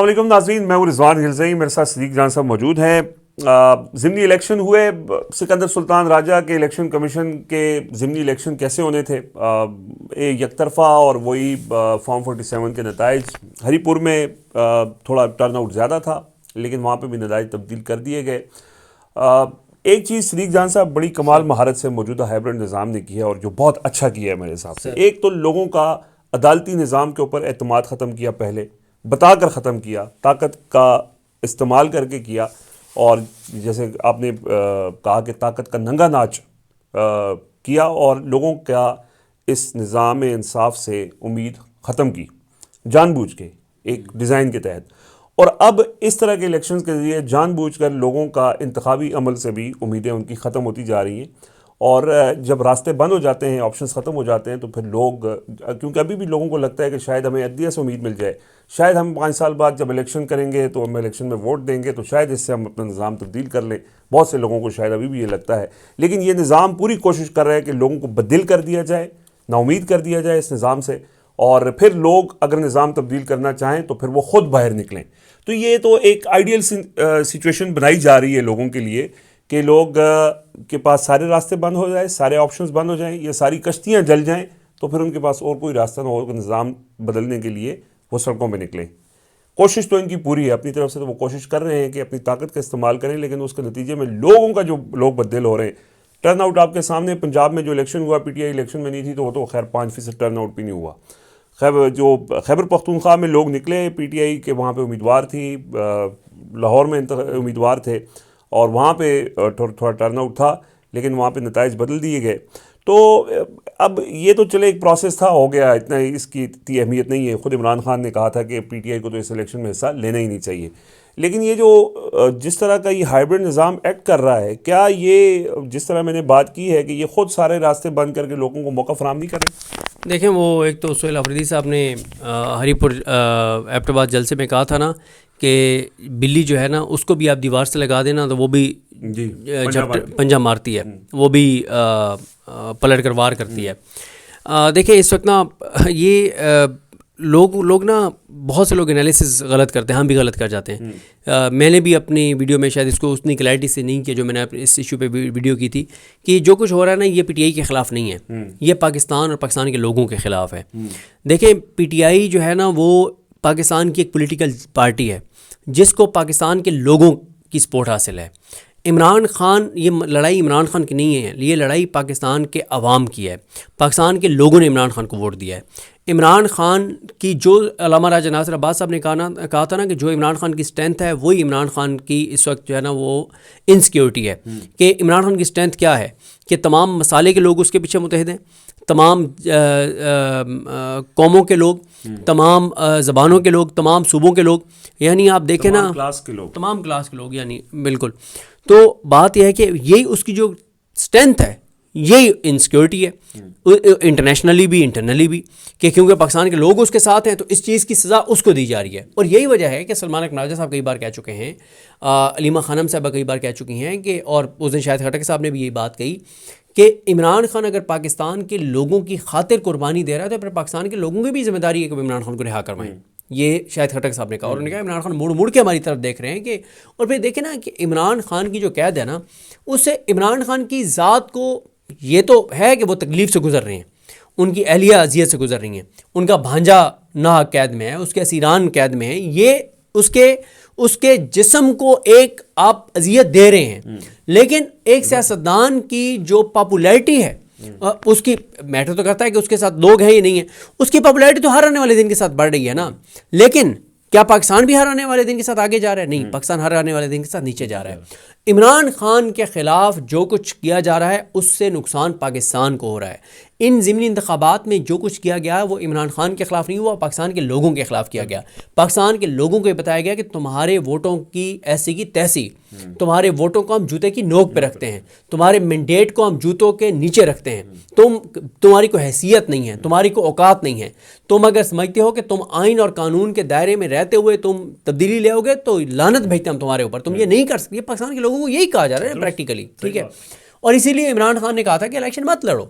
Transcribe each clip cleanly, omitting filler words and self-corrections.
السلام علیکم ناظرین، میں ہوں رضوان ہلزئی، میرے ساتھ صدیق جان صاحب موجود ہیں۔ ضمنی الیکشن ہوئے، سکندر سلطان راجہ کے الیکشن کمیشن کے ضمنی الیکشن کیسے ہونے تھے، یک طرفہ اور وہی فارم 47 کے نتائج۔ ہری پور میں تھوڑا ٹرن آؤٹ زیادہ تھا لیکن وہاں پہ بھی نتائج تبدیل کر دیے گئے۔ ایک چیز صدیق جان صاحب بڑی کمال مہارت سے موجودہ ہائبرڈ نظام نے کی ہے اور جو بہت اچھا کیا ہے میرے حساب سے، ایک تو لوگوں کا عدالتی نظام کے اوپر اعتماد ختم کیا، پہلے بتا کر ختم کیا، طاقت کا استعمال کر کے کیا، اور جیسے آپ نے کہا کہ طاقت کا ننگا ناچ کیا اور لوگوں کا اس نظام انصاف سے امید ختم کی جان بوجھ کے ایک ڈیزائن کے تحت۔ اور اب اس طرح کے الیکشنز کے ذریعے جان بوجھ کر لوگوں کا انتخابی عمل سے بھی امیدیں ان کی ختم ہوتی جا رہی ہیں، اور جب راستے بند ہو جاتے ہیں، آپشنز ختم ہو جاتے ہیں، تو پھر لوگ، کیونکہ ابھی بھی لوگوں کو لگتا ہے کہ شاید ہمیں عدلیہ سے امید مل جائے، شاید ہم 5 سال بعد جب الیکشن کریں گے تو ہم الیکشن میں ووٹ دیں گے تو شاید اس سے ہم اپنا نظام تبدیل کر لیں۔ بہت سے لوگوں کو شاید ابھی بھی یہ لگتا ہے، لیکن یہ نظام پوری کوشش کر رہا ہے کہ لوگوں کو بدل کر دیا جائے، نا امید کر دیا جائے اس نظام سے، اور پھر لوگ اگر نظام تبدیل کرنا چاہیں تو پھر وہ خود باہر نکلیں۔ تو یہ تو ایک آئیڈیل سچویشن بنائی جا رہی ہے لوگوں کے لیے کہ لوگ کے پاس سارے راستے بند ہو جائیں، سارے آپشنز بند ہو جائیں، یہ ساری کشتیاں جل جائیں، تو پھر ان کے پاس اور کوئی راستہ نہ ہو، نظام بدلنے کے لیے وہ سڑکوں پہ نکلیں۔ کوشش تو ان کی پوری ہے، اپنی طرف سے تو وہ کوشش کر رہے ہیں کہ اپنی طاقت کا استعمال کریں، لیکن اس کے نتیجے میں لوگوں کا جو لوگ بدل ہو رہے ہیں۔ ٹرن آؤٹ آپ کے سامنے، پنجاب میں جو الیکشن ہوا، پی ٹی آئی الیکشن میں نہیں تھی تو وہ تو خیر 5% ٹرن آؤٹ بھی نہیں ہوا۔ جو خیبر پختونخوا میں لوگ نکلے، پی ٹی آئی کے وہاں پہ امیدوار تھی، لاہور میں امیدوار تھے، اور وہاں پہ تھوڑا ٹرن آؤٹ تھا، لیکن وہاں پہ نتائج بدل دیے گئے۔ تو اب یہ تو چلے ایک پروسیس تھا، ہو گیا، اتنا اس کی اتنی اہمیت نہیں ہے۔ خود عمران خان نے کہا تھا کہ پی ٹی آئی کو تو اس الیکشن میں حصہ لینا ہی نہیں چاہیے، لیکن یہ جو جس طرح کا یہ ہائبرڈ نظام ایکٹ کر رہا ہے، کیا یہ جس طرح میں نے بات کی ہے کہ یہ خود سارے راستے بند کر کے لوگوں کو موقع فراہم نہیں کرے؟ دیکھیں، وہ ایک تو سہیل آفریدی صاحب نے ہری پور ایبٹ آباد جلسے میں کہا تھا نا کہ بلی جو ہے نا اس کو بھی آپ دیوار سے لگا دینا تو وہ بھی پنجہ مارتی ہے، وہ بھی پلٹ کر وار کرتی ہے۔ دیکھیں اس وقت نا یہ لوگ نا بہت سے لوگ انالیسز غلط کرتے ہیں، ہم بھی غلط کر جاتے ہیں۔ میں نے بھی اپنی ویڈیو میں شاید اس کو اتنی کلیئرٹی سے نہیں کیا جو میں نے اس ایشو پہ ویڈیو کی تھی، کہ جو کچھ ہو رہا ہے نا یہ پی ٹی آئی کے خلاف نہیں ہے، یہ پاکستان اور پاکستان کے لوگوں کے خلاف ہے۔ دیکھیں پی ٹی آئی جو ہے نا وہ پاکستان کی ایک پولیٹیکل پارٹی ہے جس کو پاکستان کے لوگوں کی سپورٹ حاصل ہے۔ عمران خان، یہ لڑائی عمران خان کی نہیں ہے، یہ لڑائی پاکستان کے عوام کی ہے۔ پاکستان کے لوگوں نے عمران خان کو ووٹ دیا ہے۔ عمران خان کی جو علامہ راجہ ناصر عباس صاحب نے کہا تھا نا کہ جو عمران خان کی اسٹرینتھ ہے وہی عمران خان کی اس وقت جو ہے نا وہ انسیکیورٹی ہے، کہ عمران خان کی اسٹرینتھ کیا ہے کہ تمام مسالے کے لوگ اس کے پیچھے متحد ہیں، تمام قوموں کے لوگ، تمام زبانوں کے لوگ، تمام صوبوں کے لوگ، یعنی آپ دیکھیں نا تمام کلاس کے لوگ، یعنی بالکل۔ تو بات یہ ہے کہ یہی اس کی جو اسٹرینتھ ہے، یہی انسیکیورٹی ہے، انٹرنیشنلی بھی انٹرنلی بھی، کہ کیونکہ پاکستان کے لوگ اس کے ساتھ ہیں تو اس چیز کی سزا اس کو دی جا رہی ہے۔ اور یہی وجہ ہے کہ سلمان اقبال راجہ صاحب کئی بار کہہ چکے ہیں، علیمہ خانم صاحبہ کئی بار کہہ چکی ہیں کہ، اور اس دن شاہد خٹک صاحب نے بھی یہی بات کہی کہ عمران خان اگر پاکستان کے لوگوں کی خاطر قربانی دے رہا ہے تو پھر پاکستان کے لوگوں کی بھی ذمہ داری ہے کہ وہ عمران خان کو رہا کروائیں۔ یہ شاہد خٹک صاحب نے کہا، اور انہوں نے کہا عمران خان مڑ کے ہماری طرف دیکھ رہے ہیں کہ، اور پھر دیکھیں نا کہ عمران خان کی جو قید ہے نا اس سے عمران خان کی ذات کو یہ تو ہے کہ وہ تکلیف سے گزر رہے ہیں، ان کی اہلیہ اذیت سے گزر رہی ہیں، ان کا بھانجا ناحق قید میں ہے، اس کے اسیران قید میں ہیں، یہ اس کے جسم کو ایک آپ اذیت دے رہے ہیں۔ لیکن ایک سیاستدان کی جو پاپولیرٹی ہے، اس کی میٹر تو کرتا ہے کہ اس کے ساتھ لوگ ہیں یا نہیں ہیں، اس کی پاپولیرٹی تو ہر آنے والے دن کے ساتھ بڑھ رہی ہے نا، لیکن کیا پاکستان بھی ہر آنے والے دن کے ساتھ آگے جا رہا ہے؟ نہیں، پاکستان ہر آنے والے دن کے ساتھ نیچے جا رہا ہے۔ عمران خان کے خلاف جو کچھ کیا جا رہا ہے اس سے نقصان پاکستان کو ہو رہا ہے۔ ان ضمنی انتخابات میں جو کچھ کیا گیا وہ عمران خان کے خلاف نہیں ہوا، پاکستان کے لوگوں کے خلاف کیا گیا۔ پاکستان کے لوگوں کو یہ بتایا گیا کہ تمہارے ووٹوں کی ایسی کی تیسی، تمہارے ووٹوں کو ہم جوتے کی نوک پہ رکھتے ہیں، تمہارے مینڈیٹ کو ہم جوتوں کے نیچے رکھتے ہیں، تمہاری کوئی حیثیت نہیں ہے، تمہاری کوئی اوقات نہیں ہے۔ تم اگر سمجھتے ہو کہ تم آئین اور قانون کے دائرے میں رہتے ہوئے تم تبدیلی لے آؤ گے تو لعنت بھیجتے ہم تمہارے اوپر، تم یہ نہیں کر سکتے۔ پاکستان کے لوگوں کو یہی کہا جا رہا ہے پریکٹیکلی، ٹھیک ہے۔ اور اسی لیے عمران خان نے کہا تھا کہ الیکشن مت لڑو.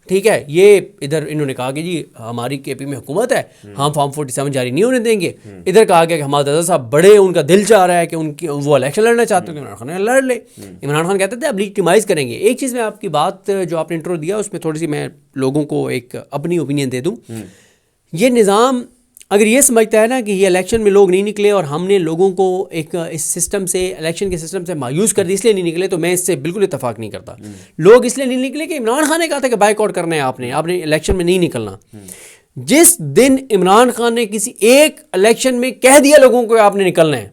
ٹھیک ہے, یہ ادھر انہوں نے کہا کہ جی ہماری کے پی میں حکومت ہے, ہم فارم 47 جاری نہیں ہونے دیں گے. ادھر کہا گیا کہ حماد رضا صاحب بڑے ان کا دل چاہ رہا ہے کہ وہ الیکشن لڑنا چاہتے ہیں, عمران خان نے لڑ لے. عمران خان کہتے تھے اب لیجیٹیمائز کریں گے. ایک چیز میں آپ کی بات جو آپ نے انٹرو دیا اس میں تھوڑی سی میں لوگوں کو ایک اپنی اوپینین دے دوں. یہ نظام اگر یہ سمجھتا ہے نا کہ یہ الیکشن میں لوگ نہیں نکلے اور ہم نے لوگوں کو ایک اس سسٹم سے, الیکشن کے سسٹم سے مایوس کر دی اس لیے نہیں نکلے, تو میں اس سے بالکل اتفاق نہیں کرتا. لوگ اس لیے نہیں نکلے کہ عمران خان نے کہا تھا کہ بائیک آؤٹ کرنا ہے, آپ نے الیکشن میں نہیں نکلنا. جس دن عمران خان نے کسی ایک الیکشن میں کہہ دیا لوگوں کو آپ نے نکلنا ہے,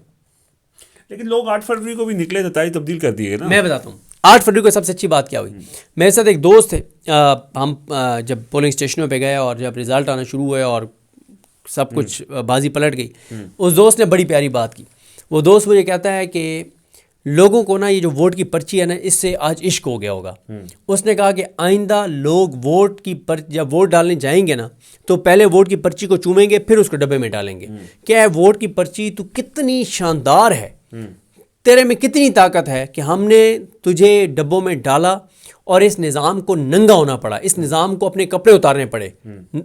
لیکن لوگ 8 فروری کو بھی نکلے تو تاریخ تبدیل کر دیے نا. میں بتاتا ہوں 8 فروری کو سب سے اچھی بات کیا ہوئی. میرے ساتھ ایک دوست تھے, ہم جب پولنگ اسٹیشنوں پہ گئے اور جب رزلٹ آنا شروع ہوئے اور سب کچھ بازی پلٹ گئی, اس دوست نے بڑی پیاری بات کی. وہ دوست مجھے کہتا ہے کہ لوگوں کو نا یہ جو ووٹ کی پرچی ہے نا اس سے آج عشق ہو گیا ہوگا. اس نے کہا کہ آئندہ لوگ ووٹ کی جب ووٹ ڈالنے جائیں گے نا تو پہلے ووٹ کی پرچی کو چومیں گے پھر اس کو ڈبے میں ڈالیں گے. کیا ہے ووٹ کی پرچی, تو کتنی شاندار ہے, تیرے میں کتنی طاقت ہے کہ ہم نے تجھے ڈبوں میں ڈالا اور اس نظام کو ننگا ہونا پڑا, اس نظام کو اپنے کپڑے اتارنے پڑے.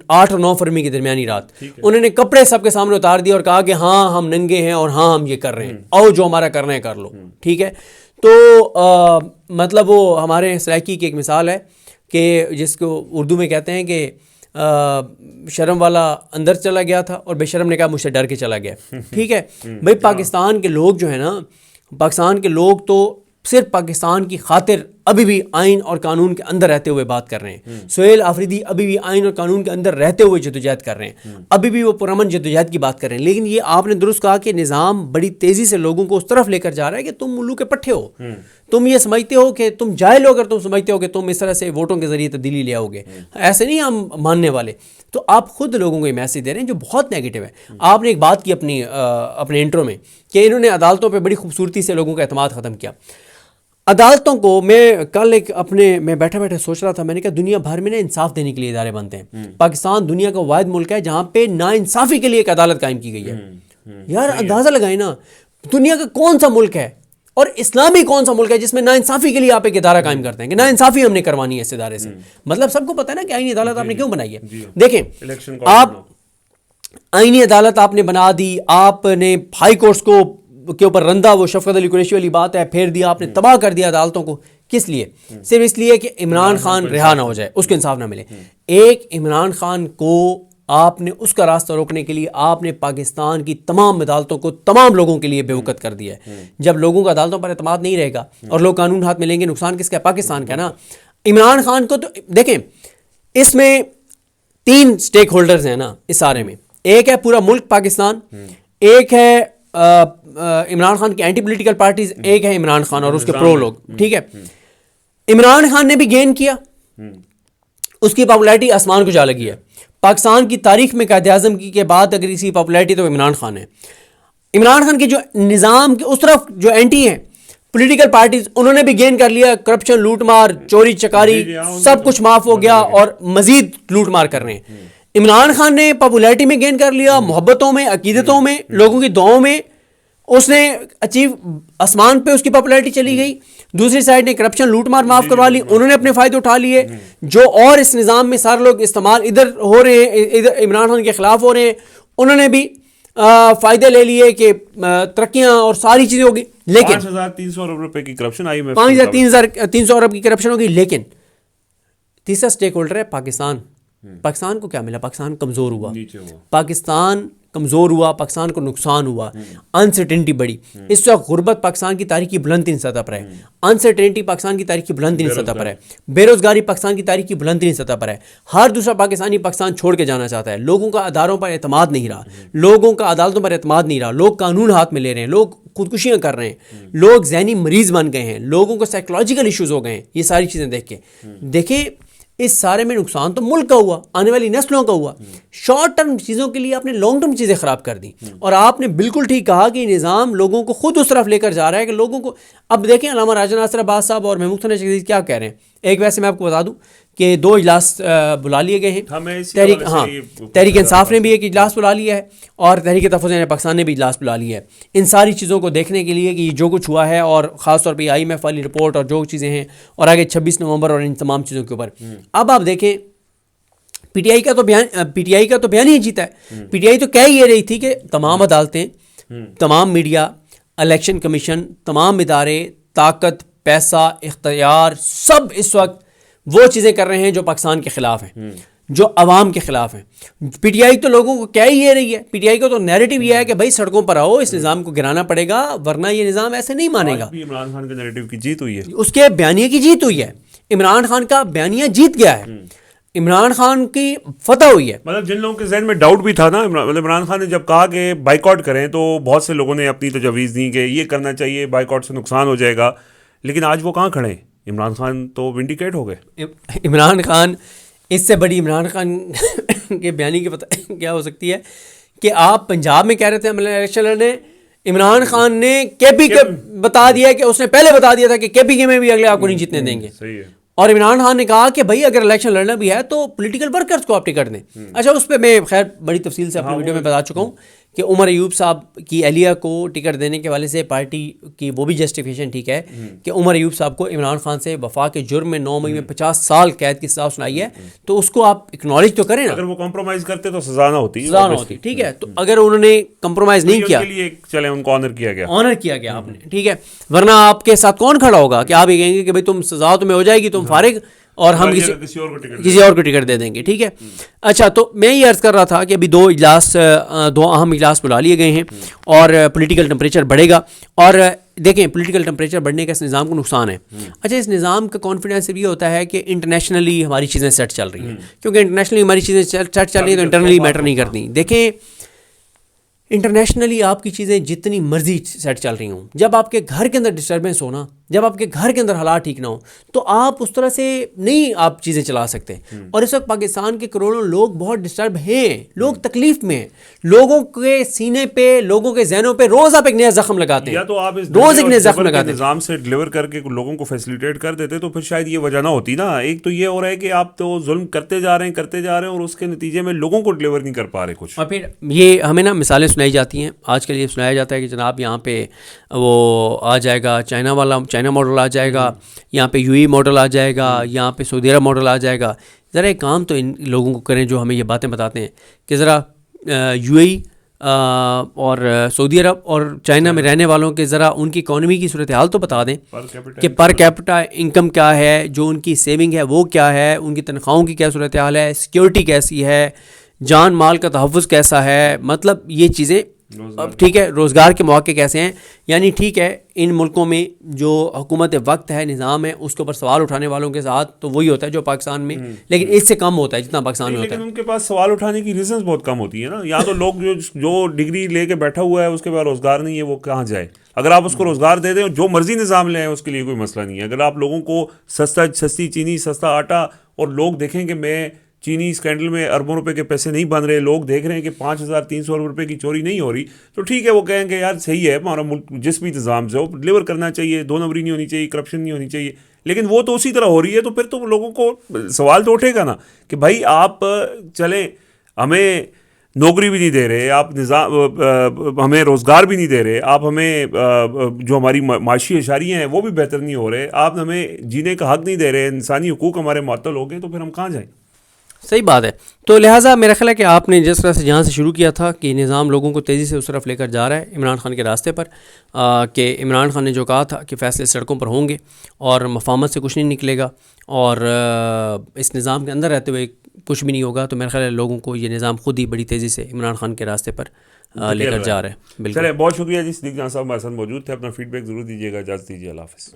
8 اور 9 فروری کی درمیانی رات انہوں نے کپڑے سب کے سامنے اتار دیے اور کہا کہ ہاں ہم ننگے ہیں اور ہاں ہم یہ کر رہے ہیں, آؤ جو ہمارا کرنا ہے کر لو. ٹھیک ہے, تو مطلب وہ ہمارے سرائکی کی ایک مثال ہے کہ جس کو اردو میں کہتے ہیں کہ شرم والا اندر چلا گیا تھا اور بے شرم نے کہا مجھ سے ڈر کے چلا گیا. ٹھیک ہے بھائی, پاکستان کے لوگ جو ہے نا, پاکستان کے لوگ تو صرف پاکستان کی خاطر ابھی بھی آئین اور قانون کے اندر رہتے ہوئے بات کر رہے ہیں. سہیل آفریدی ابھی بھی آئین اور قانون کے اندر رہتے ہوئے جدوجہد کر رہے ہیں, ابھی بھی وہ پرامن جدوجہد کی بات کر رہے ہیں. لیکن یہ آپ نے درست کہا کہ نظام بڑی تیزی سے لوگوں کو اس طرف لے کر جا رہا ہے کہ تم الو کے پٹھے ہو, تم یہ سمجھتے ہو کہ تم جاہل ہو, اگر تم سمجھتے ہو کہ تم اس طرح سے ووٹوں کے ذریعے تبدیلی لے آؤ گے, ایسے نہیں ہم ماننے والے. تو آپ خود لوگوں کو یہ میسج دے رہے ہیں جو بہت نیگیٹو ہے. آپ نے ایک بات کی اپنے انٹرو میں کہ انہوں نے عدالتوں پہ بڑی خوبصورتی سے لوگوں کا اعتماد ختم کیا. عدالتوں کو میں کل میں بیٹھا سوچ رہا تھا, میں نے کہا دنیا بھر میں نا انصاف دینے کے لیے ادارے بنتے ہیں. پاکستان دنیا کا واحد ملک ہے جہاں پہ ناانصافی کے لیے ایک عدالت قائم کی گئی ہے. یار اندازہ لگائیں نا, دنیا کا کون سا ملک ہے اور اسلامی کون سا ملک ہے جس میں ناانصافی کے لیے آپ ایک ادارہ قائم کرتے ہیں کہ ناانصافی ہم نے کروانی ہے اس ادارے سے. مطلب سب کو پتہ ہے نا کہ آئینی عدالت آپ نے کیوں بنائی ہے. دیکھیں آپ آئینی عدالت آپ نے بنا دی, آپ نے ہائی کورٹس کے اوپر رندہ, وہ شفقت علی قریشی والی بات ہے, پھیر دیا آپ نے, تباہ کر دیا عدالتوں کو. کس لیے؟ صرف اس لیے کہ عمران خان رہا نہ ہو جائے, اس کو انصاف نہ ملے. ایک عمران خان کو آپ نے اس کا راستہ روکنے کے لیے آپ نے پاکستان کی تمام عدالتوں کو تمام لوگوں کے لیے بے وقت کر دیا ہے. جب لوگوں کا عدالتوں پر اعتماد نہیں رہے گا اور لوگ قانون ہاتھ میں لیں گے, نقصان کس کا ہے؟ پاکستان کا نا. عمران خان کو تو دیکھیں, اس میں 3 سٹیک ہولڈرز ہیں نا اس سارے میں. ایک ہے پورا ملک پاکستان, ایک ہے عمران خان کی اینٹی پولیٹیکل پارٹیز, ایک ہے عمران خان اور اس کے پرو لوگ. ٹھیک ہے, عمران خان نے بھی گین کیا, اس کی پاپولیرٹی آسمان کو جا لگی ہے. پاکستان کی تاریخ میں قائد اعظم کی کے بعد اگر کسی پاپولیرٹی تو عمران خان ہے. عمران خان کے جو نظام کے اس طرف جو اینٹی ہیں پولیٹیکل پارٹیز, انہوں نے بھی گین کر لیا. کرپشن, لوٹ مار, چوری چکاری سب کچھ معاف ہو گیا اور مزید لوٹ مار کر رہے ہیں. عمران خان نے پاپولیرٹی میں گین کر لیا, محبتوں میں, عقیدتوں میں, لوگوں کی دعاؤں میں اس نے اچیو, آسمان پہ اس کی پاپولیرٹی چلی گئی. دوسری سائڈ نے کرپشن, لوٹ مار معاف کروا لی, انہوں نے اپنے فائدے اٹھا لیے. جو اور اس نظام میں سارے لوگ استعمال ادھر ہو رہے ہیں, ادھر عمران خان کے خلاف ہو رہے ہیں, انہوں نے بھی فائدے لے لیے کہ ترقیاں اور ساری چیزیں ہوگی. لیکن 5300 ارب روپے کی کرپشن آئی, 5300 ارب کی کرپشن ہوگی. لیکن تیسرا سٹیک ہولڈر ہے پاکستان. پاکستان کو کیا ملا؟ پاکستان کمزور ہوا, پاکستان کمزور ہوا, پاکستان کو نقصان ہوا, انسرٹینٹی بڑی. اس وقت غربت پاکستان کی تاریخ کی بلند ترین سطح پر ہے, انسرٹینٹی پاکستان کی تاریخ کی بلند ترین سطح پر ہے, بے روزگاری پاکستان کی تاریخ کی بلند ترین سطح پر ہے. ہر دوسرا پاکستانی پاکستان چھوڑ کے جانا چاہتا ہے. لوگوں کا اداروں پر اعتماد نہیں رہا, لوگوں کا عدالتوں پر اعتماد نہیں رہا, لوگ قانون ہاتھ میں لے رہے ہیں, لوگ خودکشیاں کر رہے ہیں, لوگ ذہنی مریض بن گئے ہیں, لوگوں کو سائیکولوجیکل ایشوز ہو گئے ہیں. یہ ساری چیزیں دیکھ کے دیکھیں, اس سارے میں نقصان تو ملک کا ہوا, آنے والی نسلوں کا ہوا. شارٹ ٹرم چیزوں کے لیے آپ نے لانگ ٹرم چیزیں خراب کر دی. اور آپ نے بالکل ٹھیک کہا کہ نظام لوگوں کو خود اس طرف لے کر جا رہا ہے کہ لوگوں کو, اب دیکھیں علامہ راجہ ناصر عباس صاحب اور محمود حسین چشتی کیا کہہ رہے ہیں ایک ویسے میں آپ کو بتا دوں کہ 2 اجلاس بلا لیے گئے ہیں. تحریک انصاف نے بھی ایک اجلاس بلا لیا ہے اور تحریک تحفظ پاکستان نے بھی اجلاس بلا لیا ہے ان ساری چیزوں کو دیکھنے کے لیے کہ جو کچھ ہوا ہے, اور خاص طور پہ IMF والی رپورٹ اور جو چیزیں ہیں, اور آگے 26 نومبر اور ان تمام چیزوں کے اوپر. اب آپ دیکھیں PTI کا تو بیان ہی جیتا ہے. PTI تو کہہ یہ رہی تھی کہ تمام عدالتیں, تمام میڈیا, الیکشن کمیشن, تمام ادارے, طاقت, پیسہ, اختیار, سب اس وقت وہ چیزیں کر رہے ہیں جو پاکستان کے خلاف ہیں, جو عوام کے خلاف ہیں. PTI تو لوگوں کو کہہ یہ رہی ہے, PTI کو تو نیریٹو یہ ہے کہ بھائی سڑکوں پر آؤ, اس نظام کو گرانا پڑے گا ورنہ یہ نظام ایسے نہیں مانے گا. عمران خان کے نیریٹو کی جیت ہوئی ہے, اس کے بیانیے کی جیت ہوئی ہے. عمران خان کا بیانیہ جیت گیا ہے, عمران خان کی فتح ہوئی ہے. مطلب جن لوگوں کے ذہن میں ڈاؤٹ بھی تھا نا, مطلب عمران خان نے جب کہا کہ بائیکاٹ کریں تو بہت سے لوگوں نے اپنی تجاویز دی کہ یہ کرنا چاہیے, بائیکاٹ سے نقصان ہو جائے گا, لیکن آج وہ کہاں کھڑے ہیں؟ عمران خان تو ونڈیکیٹ ہو گئے. عمران خان, اس سے بڑی عمران خان کے بیانی کی پتہ کیا ہو سکتی ہے کہ آپ پنجاب میں کہہ رہے تھے الیکشن لڑنے, عمران خان نے KPK کے بتا دیا کہ اس نے پہلے بتا دیا تھا کہ KPK میں بھی اگلے آپ کو نہیں جیتنے دیں گے. صحیح ہے. اور عمران خان نے کہا کہ بھائی اگر الیکشن لڑنا بھی ہے تو پولیٹیکل ورکرز کو آپ ٹکٹ دیں. اچھا, اس پہ میں خیر بڑی تفصیل سے اپنی ویڈیو میں بتا چکا ہوں کہ عمر ایوب صاحب کی اہلیہ کو ٹکٹ دینے کے حوالے سے پارٹی کی وہ بھی جسٹیفیکیشن ٹھیک ہے کہ عمر ایوب صاحب کو عمران خان سے وفا کے جرم میں 9 مئی میں 50 سال قید کی سزا سنائی ہے, تو اس کو آپ اکنالج تو کریں نا. اگر وہ کمپرومائز کرتے تو سزا نہ ہوتی, ٹھیک ہے. تو اگر انہوں نے کمپرومائز نہیں کیا, چلے ان کو آنر کیا گیا آپ نے, ٹھیک ہے, ورنہ آپ کے ساتھ کون کھڑا ہوگا کہ آپ یہ کہیں گے کہ بھائی تم سزا تمہیں ہو جائے گی, تم فارغ, اور ہم کسی اور کو ٹکٹ دے دیں گے. ٹھیک ہے. اچھا, تو میں یہ عرض کر رہا تھا کہ ابھی 2 اہم اجلاس بلا لیے گئے ہیں اور پولیٹیکل ٹمپریچر بڑھے گا. اور دیکھیں پولیٹیکل ٹمپریچر بڑھنے کا اس نظام کو نقصان ہے. اچھا, اس نظام کا کانفیڈنس یہ ہوتا ہے کہ انٹرنیشنلی ہماری چیزیں سیٹ چل رہی ہیں, کیونکہ انٹرنیشنلی ہماری چیزیں سیٹ چل رہی ہیں تو انٹرنلی میٹر نہیں کرتی. دیکھیں انٹرنیشنلی آپ کی چیزیں جتنی مرضی سیٹ چل رہی ہوں, جب آپ کے گھر کے اندر ڈسٹربنس ہونا, جب آپ کے گھر کے اندر حالات ٹھیک نہ ہو, تو آپ اس طرح سے نہیں آپ چیزیں چلا سکتے. اور اس وقت پاکستان کے کروڑوں لوگ بہت ڈسٹرب ہیں, لوگ تکلیف میں ہیں, لوگوں کے سینے پہ, لوگوں کے ذہنوں پہ روز آپ ایک نیا زخم لگاتے ہیں, یا تو آپ اس روز ایک نیا زخم لگاتے ہیں. نظام سے ڈلیور کر کے لوگوں کو فیسیلیٹیٹ کر دیتے تو پھر شاید یہ وجہ نہ ہوتی نا. ایک تو یہ ہو رہا ہے کہ آپ تو ظلم کرتے جا رہے ہیں اور اس کے نتیجے میں لوگوں کو ڈلیور نہیں کر پا رہے کچھ. اور پھر یہ ہمیں نا مثالیں سنائی جاتی ہیں. آج کل یہ سنایا جاتا ہے کہ جناب یہاں پہ وہ آ جائے گا چائنا ماڈل آ جائے گا, یہاں پہ UAE ماڈل آ جائے گا, یہاں پہ سعودی عرب ماڈل آ جائے گا. ذرا ایک کام تو ان لوگوں کو کریں جو ہمیں یہ باتیں بتاتے ہیں کہ ذرا UAE اور سعودی عرب اور چائنا میں رہنے والوں کے ذرا ان کی اکانومی کی صورتحال تو بتا دیں کہ پر کیپٹا انکم کیا ہے, جو ان کی سیونگ ہے وہ کیا ہے, ان کی تنخواہوں کی کیا صورتحال ہے, سیکیورٹی کیسی ہے, جان مال کا تحفظ کیسا ہے, مطلب یہ چیزیں ٹھیک ہے, روزگار کے مواقع کیسے ہیں. یعنی ٹھیک ہے ان ملکوں میں جو حکومت وقت ہے, نظام ہے, اس کے اوپر سوال اٹھانے والوں کے ساتھ تو وہی ہوتا ہے جو پاکستان میں, لیکن اس سے کم ہوتا ہے جتنا پاکستان میں ہوتا ہے. لیکن ان کے پاس سوال اٹھانے کی ریزنز بہت کم ہوتی ہے نا. یہاں تو لوگ جو ڈگری لے کے بیٹھا ہوا ہے اس کے پاس روزگار نہیں ہے, وہ کہاں جائے. اگر آپ اس کو روزگار دے دیں, جو مرضی نظام لیں, اس کے لیے کوئی مسئلہ نہیں ہے. اگر آپ لوگوں کو سستی چینی, سستا آٹا, اور لوگ دیکھیں کہ میں چینی اسکینڈل میں اربوں روپے کے پیسے نہیں بن رہے, لوگ دیکھ رہے ہیں کہ 5,300 روپے کی چوری نہیں ہو رہی, تو ٹھیک ہے وہ کہیں کہ یار صحیح ہے, ہمارا ملک جس بھی نظام سے ہو ڈلیور کرنا چاہیے, 2 نمبری نہیں ہونی چاہیے, کرپشن نہیں ہونی چاہیے. لیکن وہ تو اسی طرح ہو رہی ہے, تو پھر تو لوگوں کو سوال تو اٹھے گا نا کہ بھائی آپ چلیں, ہمیں نوکری بھی نہیں دے رہے آپ, نظام ہمیں روزگار بھی نہیں دے رہے آپ, ہمیں جو ہماری معاشی اشاریاں ہیں وہ بھی بہتر نہیں ہو رہے, آپ ہمیں جینے کا حق نہیں دے رہے, انسانی حقوق ہمارے معطل ہو گئے, تو پھر ہم کہاں جائیں. صحیح بات ہے. تو لہٰذا میرا خیال ہے کہ آپ نے جس طرح سے جہاں سے شروع کیا تھا کہ نظام لوگوں کو تیزی سے اس طرف لے کر جا رہا ہے عمران خان کے راستے پر, کہ عمران خان نے جو کہا تھا کہ فیصلے سڑکوں پر ہوں گے اور مفاہمت سے کچھ نہیں نکلے گا, اور اس نظام کے اندر رہتے ہوئے کچھ بھی نہیں ہوگا, تو میرا خیال ہے لوگوں کو یہ نظام خود ہی بڑی تیزی سے عمران خان کے راستے پر لے کر جا رہا ہے. بالکل. بہت شکریہ جی, صدیق جان صاحب ہمارے ساتھ موجود تھے. اپنا فیڈ بیک ضرور دیجیے گا. اجازت دیجیے. اللہ حافظ.